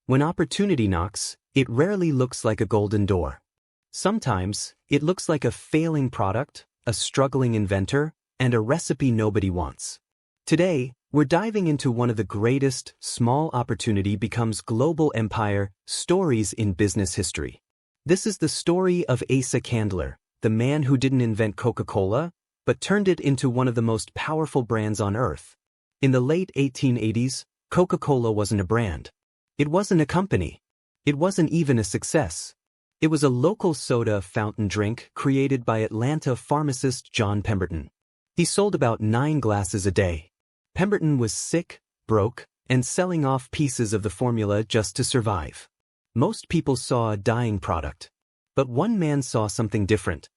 When opportunity knocks, it rarely looks like a golden door. Sometimes, it looks like a failing product, a struggling inventor, and a recipe nobody wants. Today, we're diving into one of the greatest small opportunity becomes global empire stories in business history. This is the story of Asa Candler, the man who didn't invent Coca-Cola, but turned it into one of the most powerful brands on earth. In the late 1880s, Coca-Cola wasn't a brand. It wasn't a company. It wasn't even a success. It was a local soda fountain drink created by Atlanta pharmacist John Pemberton. He sold about 9 glasses a day. Pemberton was sick, broke, and selling off pieces of the formula just to survive. Most people saw a dying product. But one man saw something different.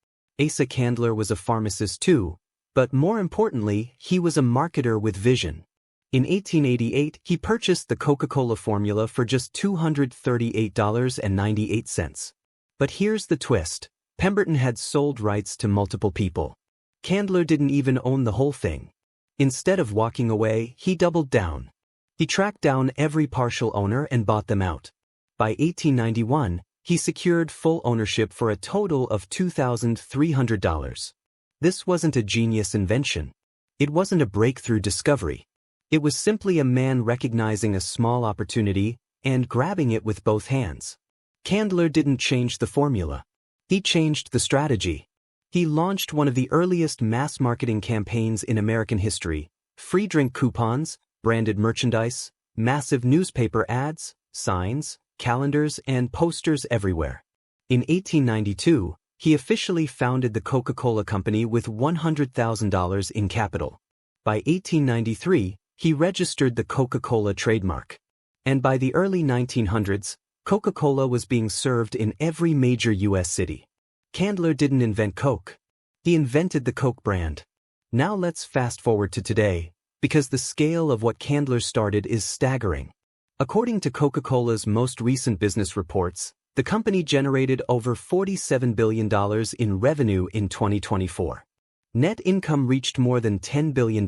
Asa Candler was a pharmacist too, but more importantly, he was a marketer with vision. In 1888, he purchased the Coca-Cola formula for just $238.98. But here's the twist. Pemberton had sold rights to multiple people. Candler didn't even own the whole thing. Instead of walking away, he doubled down. He tracked down every partial owner and bought them out. By 1891, he secured full ownership for a total of $2,300. This wasn't a genius invention. It wasn't a breakthrough discovery. It was simply a man recognizing a small opportunity and grabbing it with both hands. Candler didn't change the formula. He changed the strategy. He launched one of the earliest mass marketing campaigns in American history: free drink coupons, branded merchandise, massive newspaper ads, signs, calendars, and posters everywhere. In 1892, he officially founded the Coca-Cola Company with $100,000 in capital. By 1893, he registered the Coca-Cola trademark. And by the early 1900s, Coca-Cola was being served in every major U.S. city. Candler didn't invent Coke. He invented the Coke brand. Now let's fast forward to today, because the scale of what Candler started is staggering. According to Coca-Cola's most recent business reports, the company generated over $47 billion in revenue in 2024. Net income reached more than $10 billion.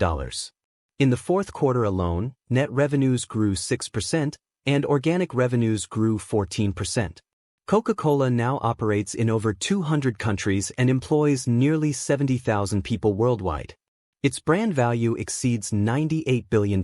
In the fourth quarter alone, net revenues grew 6%, and organic revenues grew 14%. Coca-Cola now operates in over 200 countries and employs nearly 70,000 people worldwide. Its brand value exceeds $98 billion,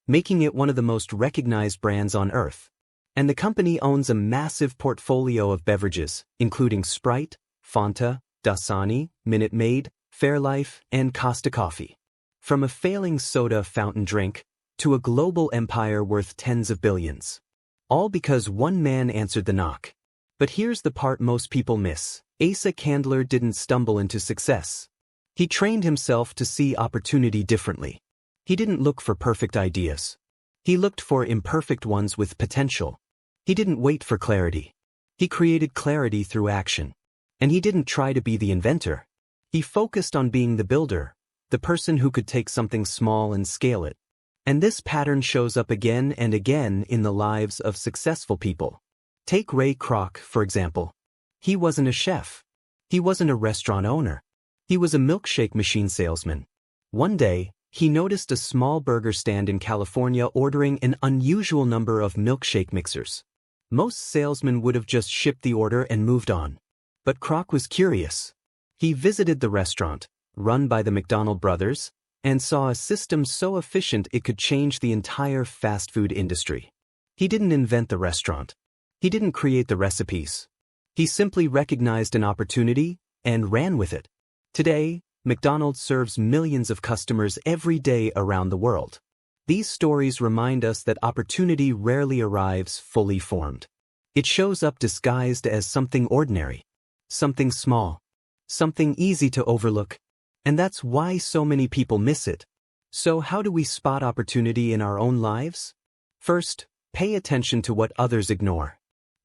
making it one of the most recognized brands on earth. And the company owns a massive portfolio of beverages, including Sprite, Fanta, Dasani, Minute Maid, Fairlife, and Costa Coffee. From a failing soda fountain drink to a global empire worth tens of billions. All because one man answered the knock. But here's the part most people miss. Asa Candler didn't stumble into success. He trained himself to see opportunity differently. He didn't look for perfect ideas. He looked for imperfect ones with potential. He didn't wait for clarity. He created clarity through action. And he didn't try to be the inventor. He focused on being the builder, the person who could take something small and scale it. And this pattern shows up again and again in the lives of successful people. Take Ray Kroc, for example. He wasn't a chef. He wasn't a restaurant owner. He was a milkshake machine salesman. One day, he noticed a small burger stand in California ordering an unusual number of milkshake mixers. Most salesmen would have just shipped the order and moved on. But Kroc was curious. He visited the restaurant, run by the McDonald brothers, and saw a system so efficient it could change the entire fast food industry. He didn't invent the restaurant. He didn't create the recipes. He simply recognized an opportunity and ran with it. Today, McDonald's serves millions of customers every day around the world. These stories remind us that opportunity rarely arrives fully formed. It shows up disguised as something ordinary, something small, something easy to overlook. And that's why so many people miss it. So how do we spot opportunity in our own lives? First, pay attention to what others ignore.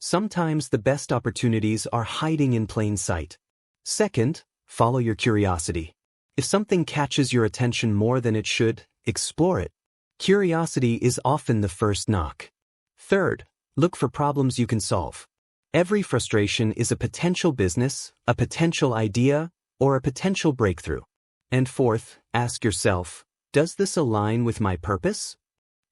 Sometimes the best opportunities are hiding in plain sight. Second, follow your curiosity. If something catches your attention more than it should, explore it. Curiosity is often the first knock. Third, look for problems you can solve. Every frustration is a potential business, a potential idea, or a potential breakthrough. And fourth, ask yourself, does this align with my purpose?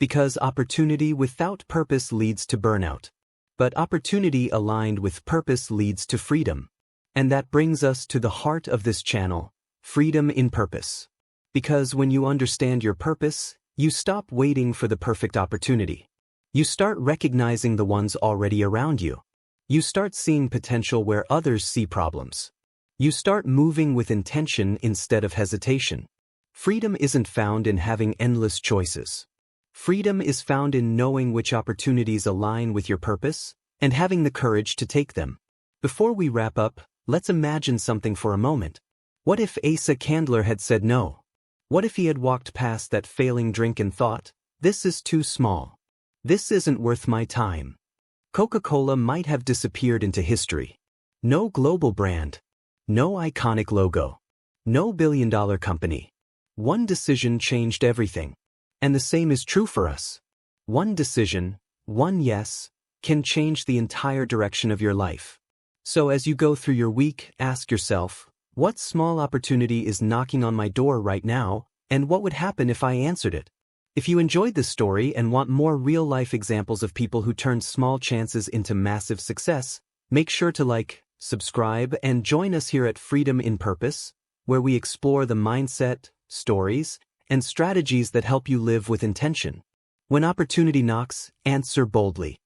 Because opportunity without purpose leads to burnout. But opportunity aligned with purpose leads to freedom. And that brings us to the heart of this channel, freedom in purpose. Because when you understand your purpose, you stop waiting for the perfect opportunity. You start recognizing the ones already around you. You start seeing potential where others see problems. You start moving with intention instead of hesitation. Freedom isn't found in having endless choices. Freedom is found in knowing which opportunities align with your purpose and having the courage to take them. Before we wrap up, let's imagine something for a moment. What if Asa Candler had said no? What if he had walked past that failing drink and thought, "This is too small. This isn't worth my time"? Coca-Cola might have disappeared into history. No global brand. No iconic logo. No billion-dollar company. One decision changed everything. And the same is true for us. One decision, one yes, can change the entire direction of your life. So as you go through your week, ask yourself, what small opportunity is knocking on my door right now, and what would happen if I answered it? If you enjoyed this story and want more real-life examples of people who turned small chances into massive success, make sure to like, subscribe, and join us here at Freedom in Purpose, where we explore the mindset, stories, and strategies that help you live with intention. When opportunity knocks, answer boldly.